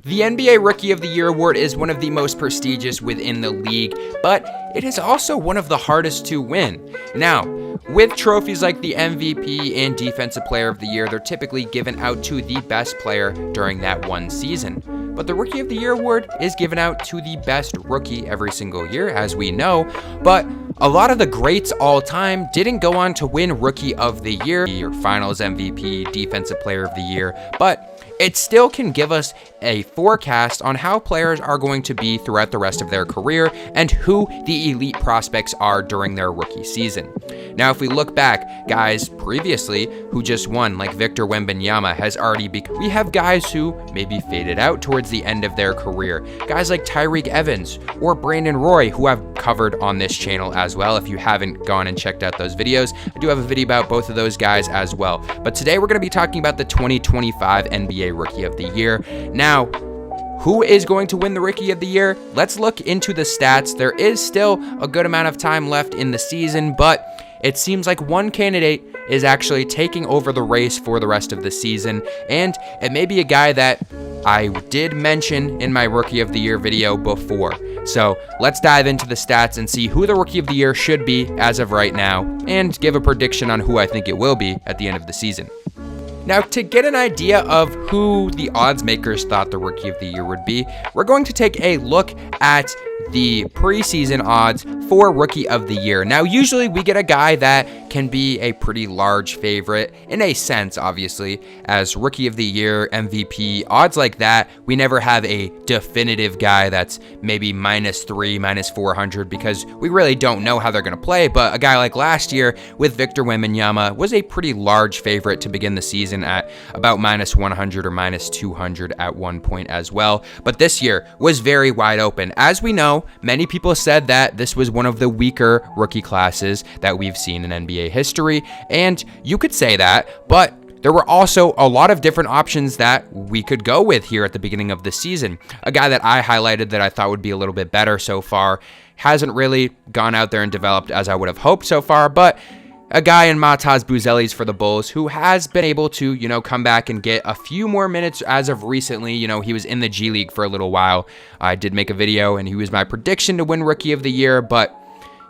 The NBA Rookie of the Year award is one of the most prestigious within the league, but it is also one of the hardest to win. Now, with trophies like the MVP and Defensive Player of the Year, they're typically given out to the best player during that one season. But the Rookie of the Year award is given out to the best rookie every single year, as we know, but a lot of the greats all time didn't go on to win Rookie of the Year, or Finals MVP, Defensive Player of the Year, but it still can give us a forecast on how players are going to be throughout the rest of their career and who the elite prospects are during their rookie season. Now, if we look back, guys previously who just won, like Victor Wembanyama, we have guys who maybe faded out towards the end of their career. Guys like Tyreke Evans or Brandon Roy, who I've covered on this channel as well. If you haven't gone and checked out those videos, I do have a video about both of those guys as well. But today we're going to be talking about the 2025 NBA Rookie of the Year. Now, who is going to win the Rookie of the Year? Let's look into the stats. There is still a good amount of time left in the season, but it seems like one candidate is actually taking over the race for the rest of the season, and it may be a guy that I did mention in my Rookie of the Year video before. So let's dive into the stats and see who the Rookie of the Year should be as of right now, and give a prediction on who I think it will be at the end of the season. Now, to get an idea of who the odds makers thought the Rookie of the Year would be, we're going to take a look at the preseason odds for Rookie of the Year. Now, usually we get a guy that can be a pretty large favorite in a sense, obviously, as Rookie of the Year, MVP, odds like that. We never have a definitive guy that's maybe -3, -400, because we really don't know how they're going to play. But a guy like last year with Victor Wembanyama was a pretty large favorite to begin the season at about -100 or -200 at one point as well. But this year was very wide open. As we know, many people said that this was one of the weaker rookie classes that we've seen in NBA history, and you could say that, but there were also a lot of different options that we could go with here at the beginning of the season. A guy that I highlighted that I thought would be a little bit better so far hasn't really gone out there and developed as I would have hoped so far, but a guy in Matas Buzelis for the Bulls who has been able to, come back and get a few more minutes as of recently. He was in the G League for a little while. I did make a video and he was my prediction to win Rookie of the Year, but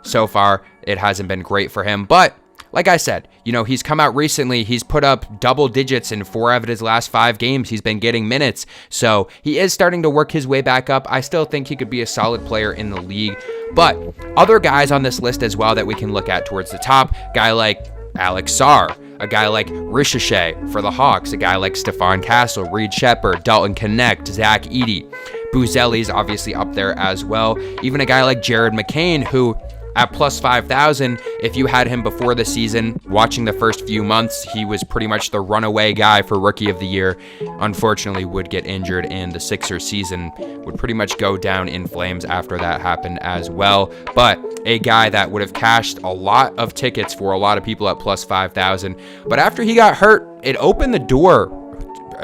so far it hasn't been great for him. But like I said, he's come out recently. He's put up double digits in 4 out of his last 5 games. He's been getting minutes. So he is starting to work his way back up. I still think he could be a solid player in the league. But other guys on this list as well that we can look at towards the top, guy like Alex Sarr, a guy like Ricochet for the Hawks, a guy like Stephon Castle, Reed Sheppard, Dalton Knecht, Zach Edey. Buzelis obviously up there as well. Even a guy like Jared McCain, who at plus 5,000, if you had him before the season, watching the first few months, he was pretty much the runaway guy for Rookie of the Year. Unfortunately, would get injured, and the Sixers season would pretty much go down in flames after that happened as well. But a guy that would have cashed a lot of tickets for a lot of people at plus 5,000. But after he got hurt, it opened the door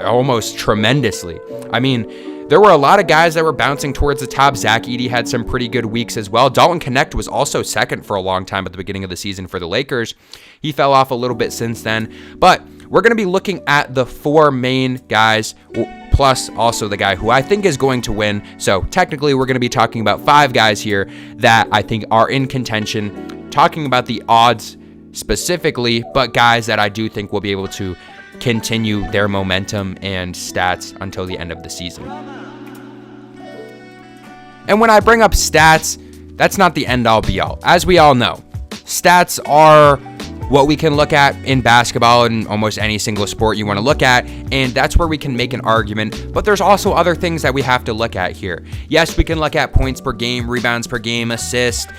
almost tremendously. I mean, there were a lot of guys that were bouncing towards the top. Zach Edey had some pretty good weeks as well. Dalton Knecht was also second for a long time at the beginning of the season for the Lakers. He fell off a little bit since then. But we're going to be looking at the 4 main guys, plus also the guy who I think is going to win. So technically, we're going to be talking about 5 guys here that I think are in contention, talking about the odds specifically, but guys that I do think will be able to continue their momentum and stats until the end of the season. And when I bring up stats, that's not the end-all be-all. As we all know, stats are what we can look at in basketball and almost any single sport you want to look at, and that's where we can make an argument, but there's also other things that we have to look at here. Yes, we can look at points per game, rebounds per game, assist,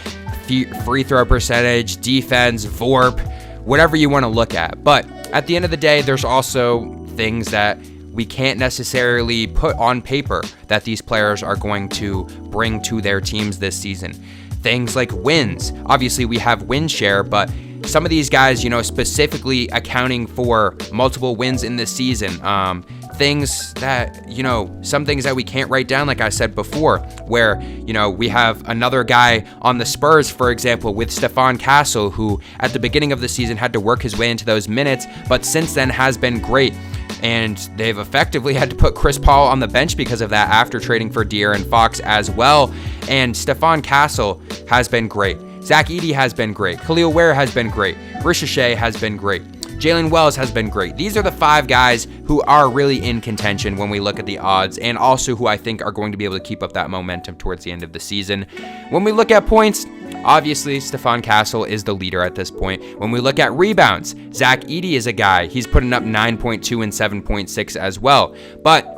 free throw percentage, defense, VORP, whatever you want to look at, but at the end of the day, there's also things that we can't necessarily put on paper that these players are going to bring to their teams this season. Things like wins. Obviously, we have win share, but some of these guys, specifically accounting for multiple wins in this season. Things that, some things that we can't write down, like I said before, where, we have another guy on the Spurs, for example, with Stephon Castle, who at the beginning of the season had to work his way into those minutes, but since then has been great. and they've effectively had to put Chris Paul on the bench because of that after trading for De'Aaron Fox as well. And Stephon Castle has been great. Zach Edey has been great. Kel'el Ware has been great. Ricochet has been great. Jalen Wells has been great. These are the 5 guys who are really in contention when we look at the odds, and also who I think are going to be able to keep up that momentum towards the end of the season. When we look at points, obviously Stephon Castle is the leader at this point. When we look at rebounds, Zach Edey is a guy. He's putting up 9.2 and 7.6 as well. But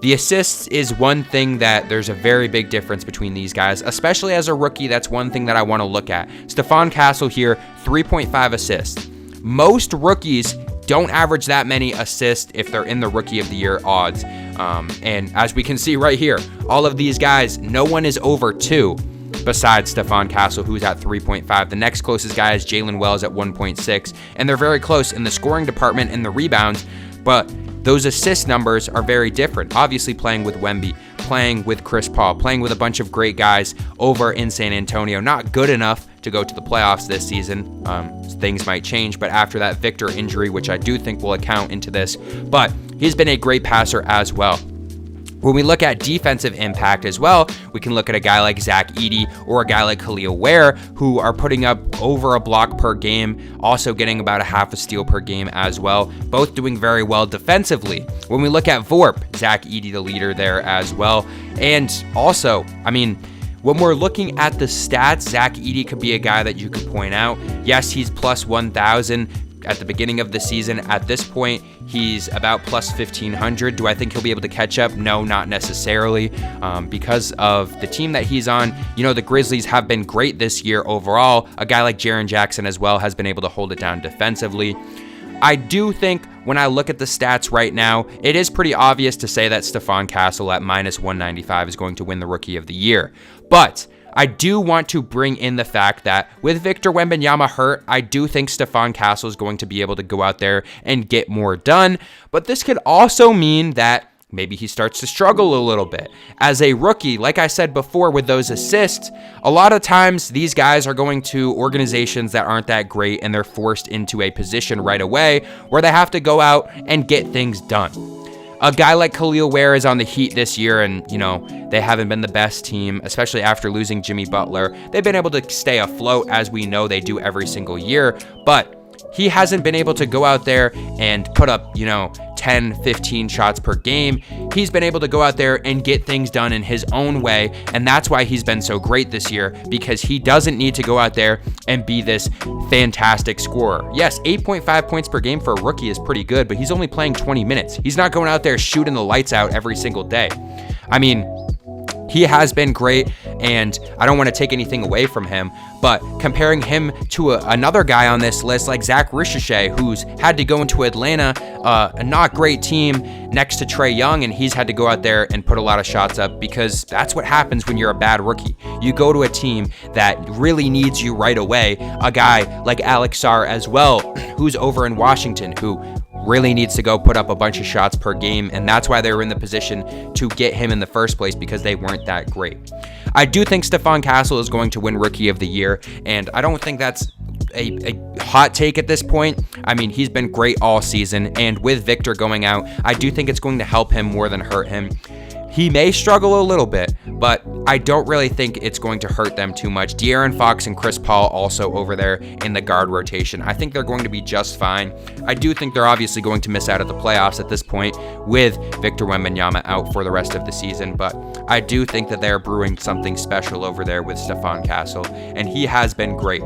the assists is one thing that there's a very big difference between these guys, especially as a rookie. That's one thing that I want to look at. Stephon Castle here, 3.5 assists. Most rookies don't average that many assists if they're in the Rookie of the Year odds. And as we can see right here, all of these guys, no one is over 2 besides Stephon Castle, who's at 3.5. The next closest guy is Jalen Wells at 1.6. And they're very close in the scoring department and the rebounds, but those assist numbers are very different. Obviously playing with Wemby, playing with Chris Paul, playing with a bunch of great guys over in San Antonio. Not good enough to go to the playoffs this season. Things might change, but after that Victor injury, which I do think will account into this, but he's been a great passer as well. When we look at defensive impact as well, we can look at a guy like Zach Edey or a guy like Kel'el Ware, who are putting up over a block per game, also getting about a half a steal per game as well, both doing very well defensively. When we look at VORP, Zach Edey the leader there as well. And also, I mean, when we're looking at the stats, Zach Edey could be a guy that you could point out. Yes, he's plus 1,000 at the beginning of the season. At this point, he's about plus 1,500. Do I think he'll be able to catch up? No, not necessarily. Because of the team that he's on, you know, the Grizzlies have been great this year overall. A guy like Jaren Jackson as well has been able to hold it down defensively. I do think when I look at the stats right now, it is pretty obvious to say that Stephon Castle at minus 195 is going to win the Rookie of the Year. But I do want to bring in the fact that with Victor Wembanyama hurt, I do think Stephon Castle is going to be able to go out there and get more done. But this could also mean that maybe he starts to struggle a little bit. As a rookie, like I said before with those assists, a lot of times these guys are going to organizations that aren't that great, and they're forced into a position right away where they have to go out and get things done. A guy like Kel'el Ware is on the Heat this year, and, you know, they haven't been the best team, especially after losing Jimmy Butler. They've been able to stay afloat, as we know they do every single year, but he hasn't been able to go out there and put up, 10, 15 shots per game. He's been able to go out there and get things done in his own way, and that's why he's been so great this year, because he doesn't need to go out there and be this fantastic scorer. Yes, 8.5 points per game for a rookie is pretty good, but he's only playing 20 minutes. He's not going out there shooting the lights out every single day. I mean, he has been great, and I don't want to take anything away from him, but comparing him to another guy on this list like Zach Ricochet, who's had to go into Atlanta, a not great team next to Trae Young, and he's had to go out there and put a lot of shots up, because that's what happens when you're a bad rookie. You go to a team that really needs you right away. A guy like Alex Sarr as well, who's over in Washington, who really needs to go put up a bunch of shots per game, and that's why they were in the position to get him in the first place, because they weren't that great. I do think Stephon Castle is going to win Rookie of the Year, and I don't think that's a hot take at this point. I mean, he's been great all season, and with Victor going out, I do think it's going to help him more than hurt him. He may struggle a little bit, but I don't really think it's going to hurt them too much. De'Aaron Fox and Chris Paul also over there in the guard rotation. I think they're going to be just fine. I do think they're obviously going to miss out at the playoffs at this point with Victor Wembanyama out for the rest of the season, but I do think that they're brewing something special over there with Stephon Castle, and he has been great.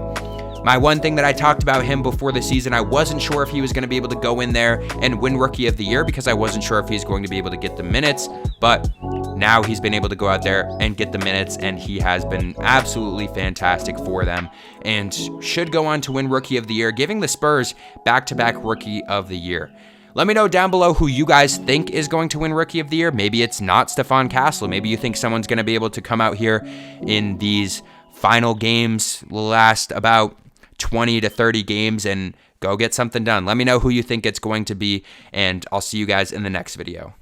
My one thing that I talked about him before the season, I wasn't sure if he was going to be able to go in there and win Rookie of the Year, because I wasn't sure if he's going to be able to get the minutes, but now he's been able to go out there and get the minutes, and he has been absolutely fantastic for them and should go on to win Rookie of the Year, giving the Spurs back-to-back Rookie of the Year. Let me know down below who you guys think is going to win Rookie of the Year. Maybe it's not Stephon Castle. Maybe you think someone's going to be able to come out here in these final games, last about 20 to 30 games, and go get something done. Let me know who you think it's going to be, and I'll see you guys in the next video.